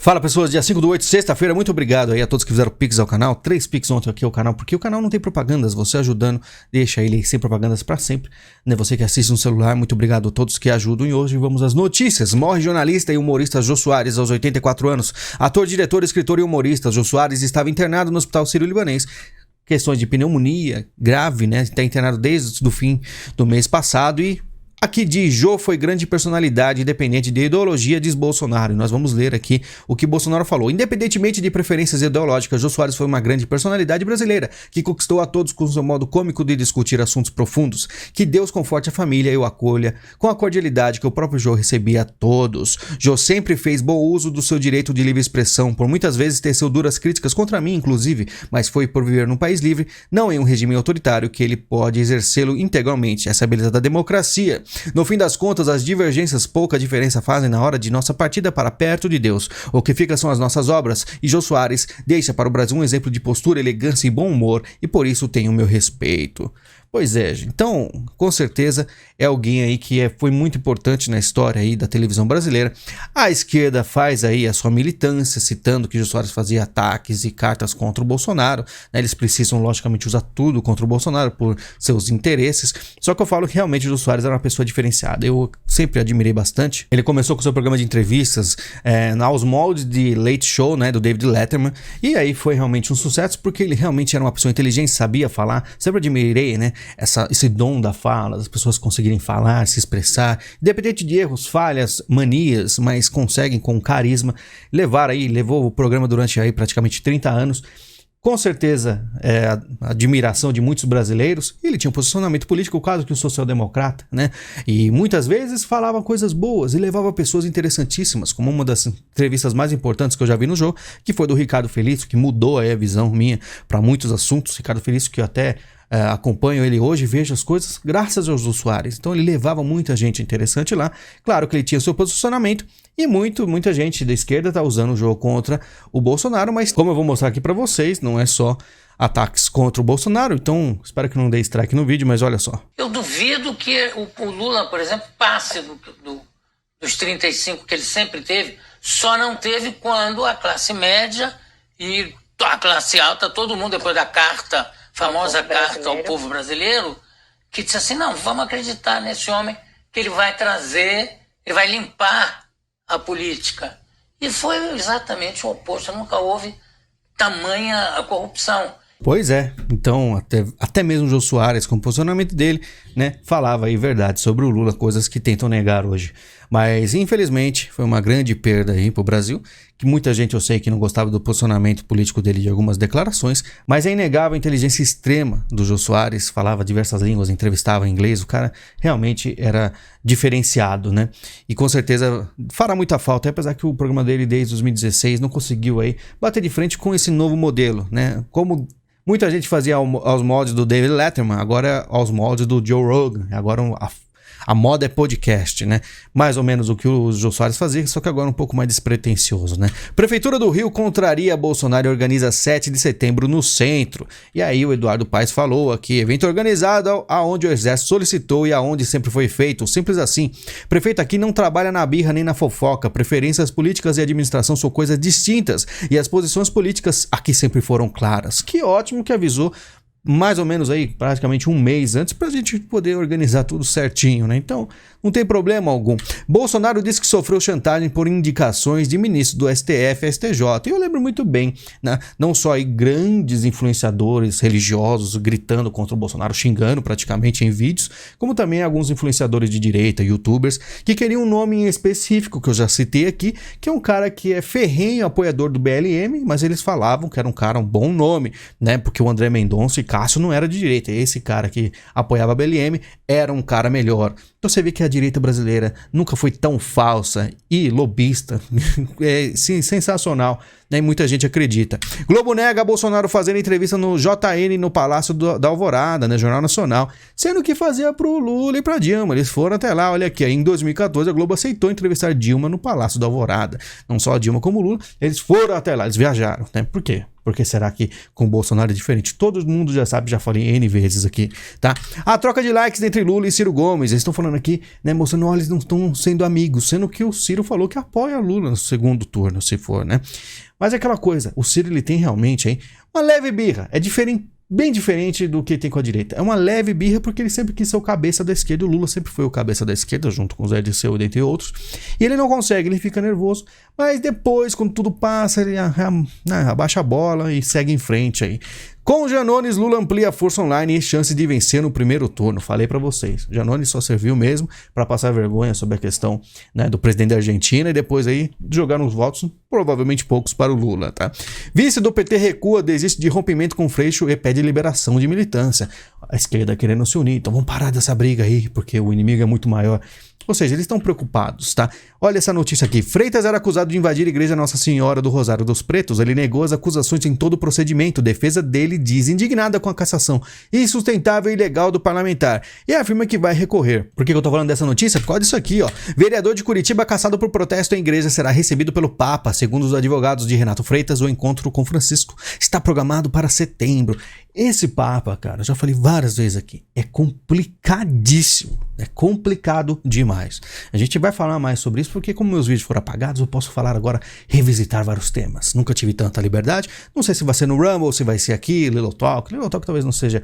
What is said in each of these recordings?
Fala pessoas, dia 5/8, sexta-feira, muito obrigado aí a todos que fizeram Pix ao canal, 3 Pix ontem aqui ao canal, porque o canal não tem propagandas, você ajudando, deixa ele sem propagandas pra sempre, né? Você que assiste no celular, muito obrigado a todos que ajudam e hoje vamos às notícias. Morre jornalista e humorista Jô Soares aos 84 anos, ator, diretor, escritor e humorista. Jô Soares estava internado no Hospital Sírio-Libanês, questões de pneumonia grave, né? Está internado desde o fim do mês passado e... Aqui diz, Jô foi grande personalidade independente de ideologia, diz Bolsonaro. E nós vamos ler aqui o que Bolsonaro falou. Independentemente de preferências ideológicas, Jô Soares foi uma grande personalidade brasileira que conquistou a todos com seu modo cômico de discutir assuntos profundos. Que Deus conforte a família e o acolha com a cordialidade que o próprio Jô recebia a todos. Jô sempre fez bom uso do seu direito de livre expressão, por muitas vezes teceu duras críticas contra mim, inclusive, mas foi por viver num país livre, não em um regime autoritário, que ele pode exercê-lo integralmente. Essa é a beleza da democracia. No fim das contas, as divergências pouca diferença fazem na hora de nossa partida para perto de Deus. O que fica são as nossas obras, e Jô Soares deixa para o Brasil um exemplo de postura, elegância e bom humor, e por isso tem o meu respeito. Pois é, gente. Então, com certeza é alguém aí que foi muito importante na história aí da televisão brasileira. A esquerda faz aí a sua militância, citando que Jô Soares fazia ataques e cartas contra o Bolsonaro, né? Eles precisam, logicamente, usar tudo contra o Bolsonaro por seus interesses. Só que eu falo que realmente o Jô Soares era uma pessoa diferenciada. Eu sempre admirei bastante. Ele começou com seu programa de entrevistas aos moldes de Late Show, né, do David Letterman, e aí foi realmente um sucesso porque ele realmente era uma pessoa inteligente, sabia falar. Sempre admirei, né, esse dom da fala, das pessoas conseguirem falar, se expressar, independente de erros, falhas, manias, mas conseguem com carisma levou o programa durante aí praticamente 30 anos. Com certeza, a admiração de muitos brasileiros. Ele tinha um posicionamento político, quase que um social-democrata, né? E muitas vezes falava coisas boas e levava pessoas interessantíssimas, como uma das entrevistas mais importantes que eu já vi no jogo, que foi do Ricardo Felício, que mudou aí a visão minha para muitos assuntos. Ricardo Felício, que eu até acompanho ele hoje, vejo as coisas graças ao Jô Soares. Então ele levava muita gente interessante lá. Claro que ele tinha seu posicionamento e muita gente da esquerda tá usando o jogo contra o Bolsonaro, mas como eu vou mostrar aqui para vocês, não é só ataques contra o Bolsonaro, então espero que não dê strike no vídeo, mas olha só. Eu duvido que o Lula, por exemplo, passe dos 35 que ele sempre teve, só não teve quando a classe média e a classe alta, todo mundo depois da carta, famosa carta ao povo brasileiro, que disse assim, não, vamos acreditar nesse homem que ele vai trazer, ele vai limpar a política. E foi exatamente o oposto, nunca houve tamanha corrupção. Pois é, então até mesmo o Jô Soares, com o posicionamento dele, né, falava aí verdade sobre o Lula, coisas que tentam negar hoje. Mas infelizmente foi uma grande perda aí pro Brasil, que muita gente eu sei que não gostava do posicionamento político dele de algumas declarações, mas é inegável a inteligência extrema do Jô Soares, falava diversas línguas, entrevistava em inglês, o cara realmente era diferenciado, né? E com certeza fará muita falta, apesar que o programa dele desde 2016 não conseguiu aí bater de frente com esse novo modelo, né? Como muita gente fazia aos moldes do David Letterman, agora aos moldes do Joe Rogan. Agora a moda é podcast, né? Mais ou menos o que o Jô Soares fazia, só que agora um pouco mais despretensioso, né? Prefeitura do Rio contraria Bolsonaro e organiza 7 de setembro no centro. E aí o Eduardo Paes falou aqui, evento organizado aonde o exército solicitou e aonde sempre foi feito. Simples assim. Prefeito aqui não trabalha na birra nem na fofoca. Preferências políticas e administração são coisas distintas. E as posições políticas aqui sempre foram claras. Que ótimo que avisou mais ou menos aí, praticamente um mês antes, pra gente poder organizar tudo certinho, né? Então, não tem problema algum. Bolsonaro disse que sofreu chantagem por indicações de ministros do STF e STJ. E eu lembro muito bem, né? Não só aí grandes influenciadores religiosos gritando contra o Bolsonaro, xingando praticamente em vídeos, como também alguns influenciadores de direita, youtubers, que queriam um nome em específico, que eu já citei aqui, que é um cara que é ferrenho apoiador do BLM, mas eles falavam que era um bom nome, né? Porque o André Mendonça e Cássio não era de direita, esse cara que apoiava a BLM era um cara melhor. Então você vê que a direita brasileira nunca foi tão falsa e lobista, sim, sensacional, né? E muita gente acredita. Globo nega Bolsonaro fazendo entrevista no JN no Palácio da Alvorada, né? Jornal Nacional, sendo que fazia pro Lula e pra Dilma. Eles foram até lá, olha aqui, em 2014 a Globo aceitou entrevistar Dilma no Palácio da Alvorada. Não só a Dilma como o Lula, eles foram até lá, eles viajaram, né? Por quê? Porque será que com o Bolsonaro é diferente? Todo mundo já já sabe, já falei N vezes aqui, tá? A troca de likes entre Lula e Ciro Gomes. Eles estão falando aqui, né, mostrando, olha, eles não estão sendo amigos, sendo que o Ciro falou que apoia Lula no segundo turno, se for, né? Mas é aquela coisa, o Ciro, ele tem realmente, hein, uma leve birra. É diferente, bem diferente do que tem com a direita. É uma leve birra porque ele sempre quis ser o cabeça da esquerda. O Lula sempre foi o cabeça da esquerda, junto com o Zé Dirceu, dentre outros. E ele não consegue, ele fica nervoso. Mas depois, quando tudo passa, ele abaixa a bola e segue em frente aí. Com o Janones, Lula amplia a força online e chance de vencer no primeiro turno. Falei pra vocês. Janones só serviu mesmo pra passar vergonha sobre a questão, né, do presidente da Argentina e depois aí jogar uns votos, provavelmente poucos, para o Lula, tá? Vice do PT recua, desiste de rompimento com Freixo e pede liberação de militância. A esquerda querendo se unir. Então vamos parar dessa briga aí, porque o inimigo é muito maior. Ou seja, eles estão preocupados, tá? Olha essa notícia aqui. Freitas era acusado de invadir a igreja Nossa Senhora do Rosário dos Pretos. Ele negou as acusações em todo o procedimento. Defesa dele diz indignada com a cassação insustentável e ilegal do parlamentar. E afirma que vai recorrer. Por que eu tô falando dessa notícia? Por causa disso aqui, ó. Vereador de Curitiba cassado por protesto em igreja será recebido pelo Papa. Segundo os advogados de Renato Freitas, o encontro com Francisco está programado para setembro. Esse Papa, cara, eu já falei várias vezes aqui, é complicadíssimo. É complicado demais. A gente vai falar mais sobre isso porque, como meus vídeos foram apagados, eu posso falar agora, revisitar vários temas. Nunca tive tanta liberdade. Não sei se vai ser no Rumble, se vai ser aqui, Little Talk. Little Talk talvez não seja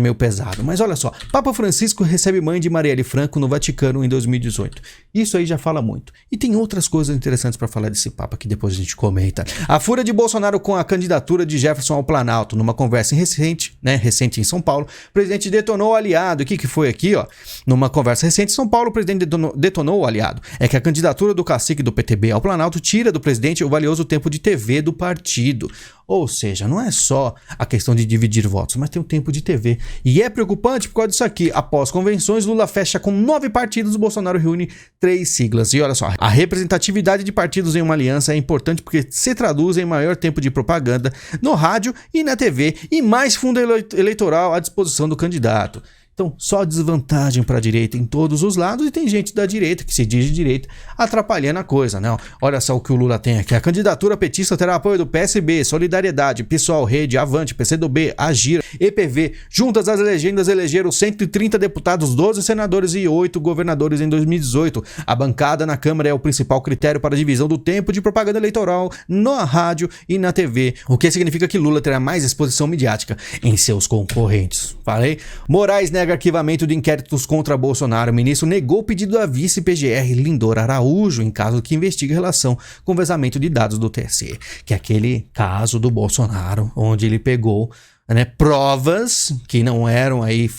meio pesado. Mas olha só, Papa Francisco recebe mãe de Marielle Franco no Vaticano em 2018. Isso aí já fala muito. E tem outras coisas interessantes para falar desse Papa que depois a gente comenta. A fúria de Bolsonaro com a candidatura de Jefferson ao Planalto. Numa conversa recente em São Paulo, o presidente detonou o aliado. O que foi aqui, ó? Numa conversa recente em São Paulo, o presidente detonou o aliado. É que a candidatura do cacique do PTB ao Planalto tira do presidente o valioso tempo de TV do partido. Ou seja, não é só a questão de dividir votos, mas tem um tempo de TV. E é preocupante por causa disso aqui. Após convenções, Lula fecha com 9 partidos, Bolsonaro reúne 3 siglas. E olha só, a representatividade de partidos em uma aliança é importante porque se traduz em maior tempo de propaganda no rádio e na TV e mais fundo eleitoral à disposição do candidato. Então, só desvantagem para a direita em todos os lados e tem gente da direita, que se diz de direita, atrapalhando a coisa, né? Olha só o que o Lula tem aqui. A candidatura petista terá apoio do PSB, Solidariedade, PSOL, Rede, Avante, PCdoB, Agir, EPV. Juntas as legendas elegeram 130 deputados, 12 senadores e 8 governadores em 2018. A bancada na Câmara é o principal critério para a divisão do tempo de propaganda eleitoral na rádio e na TV, o que significa que Lula terá mais exposição midiática em seus concorrentes. Falei? Moraes nega arquivamento de inquéritos contra Bolsonaro. O ministro negou o pedido da vice-PGR Lindor Araújo em caso que investigue relação com o vazamento de dados do TSE, que é aquele caso do Bolsonaro, onde ele pegou, né, provas que não eram aí,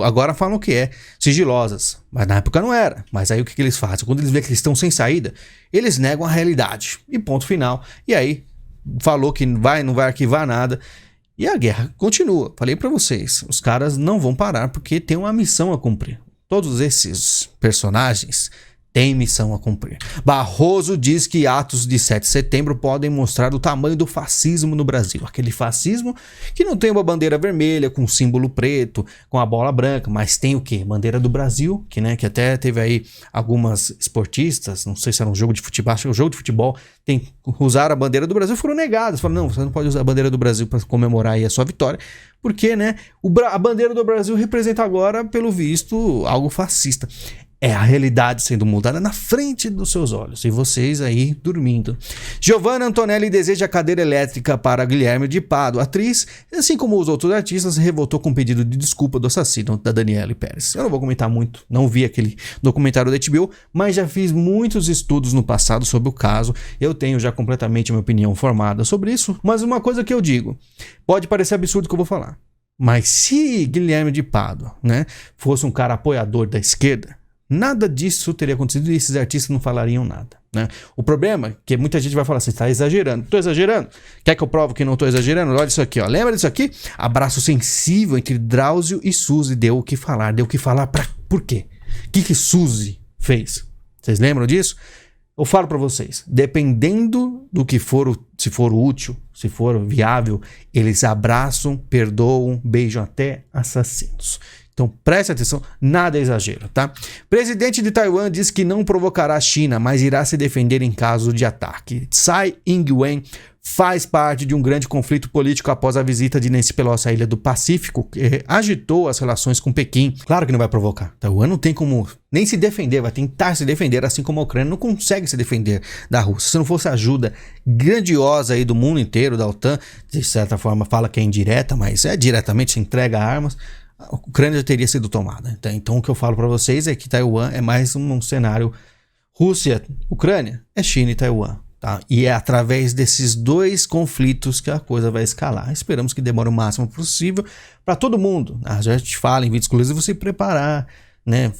agora falam que é sigilosas, mas na época não era. Mas aí o que eles fazem? Quando eles veem que eles estão sem saída, eles negam a realidade. E ponto final. E aí falou que não vai arquivar nada. E a guerra continua. Falei pra vocês, os caras não vão parar porque tem uma missão a cumprir. Todos esses personagens têm missão a cumprir. Barroso diz que atos de 7 de setembro podem mostrar o tamanho do fascismo no Brasil. Aquele fascismo que não tem uma bandeira vermelha com símbolo preto, com a bola branca, mas tem o quê? Bandeira do Brasil, que até teve aí algumas esportistas, não sei se era um jogo de futebol, acho que o jogo de futebol usaram a bandeira do Brasil, foram negados. Falaram, não, você não pode usar a bandeira do Brasil para comemorar aí a sua vitória, porque, né, a bandeira do Brasil representa agora, pelo visto, algo fascista. É a realidade sendo mudada na frente dos seus olhos. E vocês aí dormindo. Giovanna Antonelli deseja cadeira elétrica para Guilherme de Pádua. A atriz, assim como os outros artistas, revoltou com um pedido de desculpa do assassino da Daniele Pérez. Eu não vou comentar muito, não vi aquele documentário da HBO, mas já fiz muitos estudos no passado sobre o caso. Eu tenho já completamente uma opinião formada sobre isso. Mas uma coisa que eu digo, pode parecer absurdo o que eu vou falar, mas se Guilherme de Pádua, né, fosse um cara apoiador da esquerda, nada disso teria acontecido e esses artistas não falariam nada, né? O problema é que muita gente vai falar assim, está exagerando. Estou exagerando? Quer que eu provo que não estou exagerando? Olha isso aqui, ó. Lembra disso aqui? Abraço sensível entre Drauzio e Suzy deu o que falar. Deu o que falar por quê? O que Suzy fez? Vocês lembram disso? Eu falo para vocês, dependendo do que for, se for útil, se for viável, eles abraçam, perdoam, beijam até assassinos. Então preste atenção, nada é exagero, tá? Presidente de Taiwan diz que não provocará a China, mas irá se defender em caso de ataque. Tsai Ing-wen faz parte de um grande conflito político após a visita de Nancy Pelosi à Ilha do Pacífico, que agitou as relações com Pequim. Claro que não vai provocar. Taiwan não tem como nem se defender, vai tentar se defender, assim como a Ucrânia não consegue se defender da Rússia. Se não fosse a ajuda grandiosa aí do mundo inteiro, da OTAN, de certa forma fala que é indireta, mas diretamente se entrega armas, a Ucrânia já teria sido tomada. Então o que eu falo para vocês é que Taiwan é mais um cenário Rússia, Ucrânia, é China e Taiwan. Tá? E é através desses dois conflitos que a coisa vai escalar. Esperamos que demore o máximo possível para todo mundo. A gente fala em vídeo exclusivo, se preparar, né?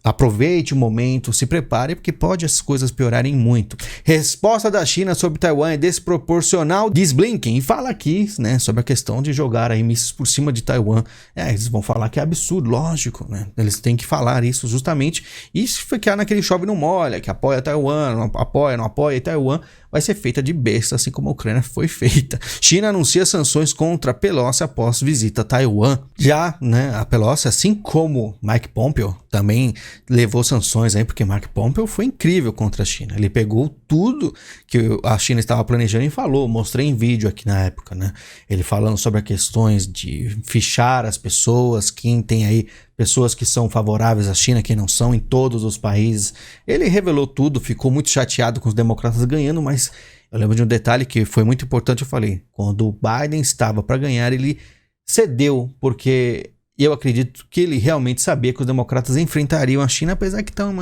Aproveite o momento, se prepare, porque pode as coisas piorarem muito. Resposta da China sobre Taiwan é desproporcional, diz Blinken, e fala aqui, né, sobre a questão de jogar aí mísseis por cima de Taiwan. Eles vão falar que é absurdo, lógico, né? Eles têm que falar isso justamente, e se ficar naquele chove não molha, que apoia Taiwan, não apoia, e Taiwan vai ser feita de besta, assim como a Ucrânia foi feita. China anuncia sanções contra Pelosi após visita a Taiwan. Já, né, a Pelosi, assim como Mike Pompeo, também levou sanções aí, porque Mike Pompeo foi incrível contra a China. Ele pegou tudo que a China estava planejando e falou, mostrei em vídeo aqui na época, né? Ele falando sobre as questões de fichar as pessoas, quem tem aí pessoas que são favoráveis à China, quem não são, em todos os países. Ele revelou tudo, ficou muito chateado com os democratas ganhando, mas eu lembro de um detalhe que foi muito importante, eu falei, quando o Biden estava para ganhar, ele cedeu, porque eu acredito que ele realmente sabia que os democratas enfrentariam a China, apesar que estão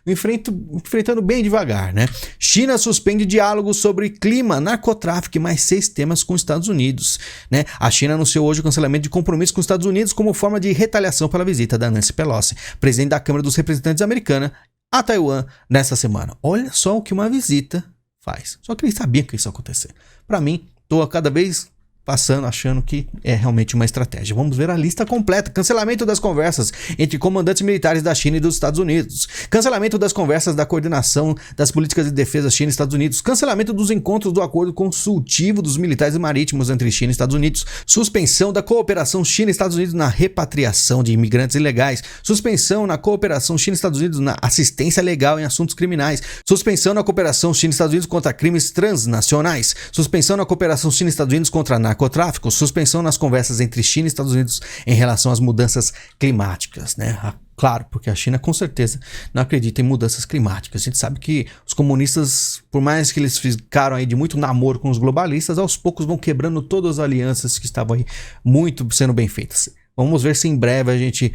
enfrentando bem devagar, né? China suspende diálogos sobre clima, narcotráfico e mais 6 temas com os Estados Unidos, né? A China anunciou hoje o cancelamento de compromissos com os Estados Unidos como forma de retaliação pela visita da Nancy Pelosi, presidente da Câmara dos Representantes americana, a Taiwan nessa semana. Olha só o que uma visita faz. Só que eles sabiam que isso ia acontecer. Para mim, estou cada vez passando, achando que é realmente uma estratégia. Vamos ver a lista completa. Cancelamento das conversas entre comandantes militares da China e dos Estados Unidos. Cancelamento das conversas da coordenação das políticas de defesa China e Estados Unidos. Cancelamento dos encontros do acordo consultivo dos militares e marítimos entre China e Estados Unidos. Suspensão da cooperação China e Estados Unidos na repatriação de imigrantes ilegais. Suspensão na cooperação China e Estados Unidos na assistência legal em assuntos criminais. Suspensão na cooperação China e Estados Unidos contra crimes transnacionais. Suspensão na cooperação China e Estados Unidos contra narcotráfico, suspensão nas conversas entre China e Estados Unidos em relação às mudanças climáticas, né? Claro, porque a China com certeza não acredita em mudanças climáticas. A gente sabe que os comunistas, por mais que eles ficaram aí de muito namoro com os globalistas, aos poucos vão quebrando todas as alianças que estavam aí muito sendo bem feitas. Vamos ver se em breve a gente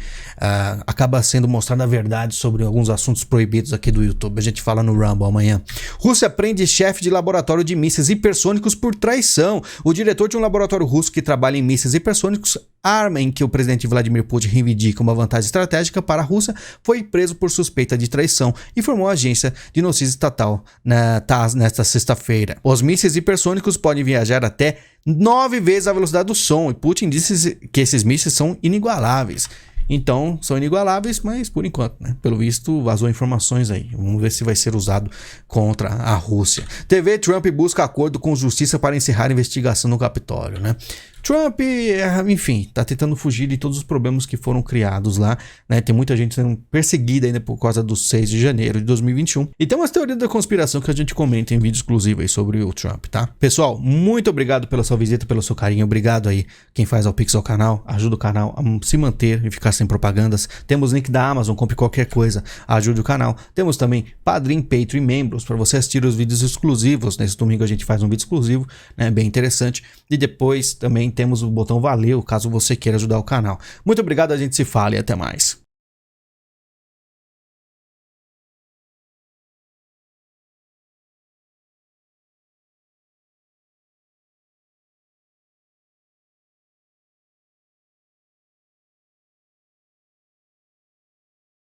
acaba sendo mostrada a verdade sobre alguns assuntos proibidos aqui do YouTube. A gente fala no Rumble amanhã. Rússia prende chefe de laboratório de mísseis hipersônicos por traição. O diretor de um laboratório russo que trabalha em mísseis hipersônicos, arma em que o presidente Vladimir Putin reivindica uma vantagem estratégica para a Rússia, foi preso por suspeita de traição, informou a agência de notícias estatal TASS nesta sexta-feira. Os mísseis hipersônicos podem viajar até 9 vezes a velocidade do som, e Putin disse que esses mísseis são inigualáveis. Então, são inigualáveis, mas por enquanto, né? Pelo visto, vazou informações aí. Vamos ver se vai ser usado contra a Rússia. TV Trump busca acordo com justiça para encerrar a investigação no Capitólio, né? Trump, enfim, tá tentando fugir de todos os problemas que foram criados lá, né? Tem muita gente sendo perseguida ainda por causa do 6 de janeiro de 2021. E tem umas teorias da conspiração que a gente comenta em vídeo exclusivo aí sobre o Trump, tá? Pessoal, muito obrigado pela sua visita, pelo seu carinho. Obrigado aí quem faz ao Pix ao canal, ajuda o canal a se manter e ficar sem propagandas. Temos link da Amazon, compre qualquer coisa, ajude o canal. Temos também Padrim, Patreon e membros para você assistir os vídeos exclusivos. Nesse domingo a gente faz um vídeo exclusivo, né? Bem interessante. E depois também temos o botão valeu, caso você queira ajudar o canal. Muito obrigado, a gente se fala e até mais.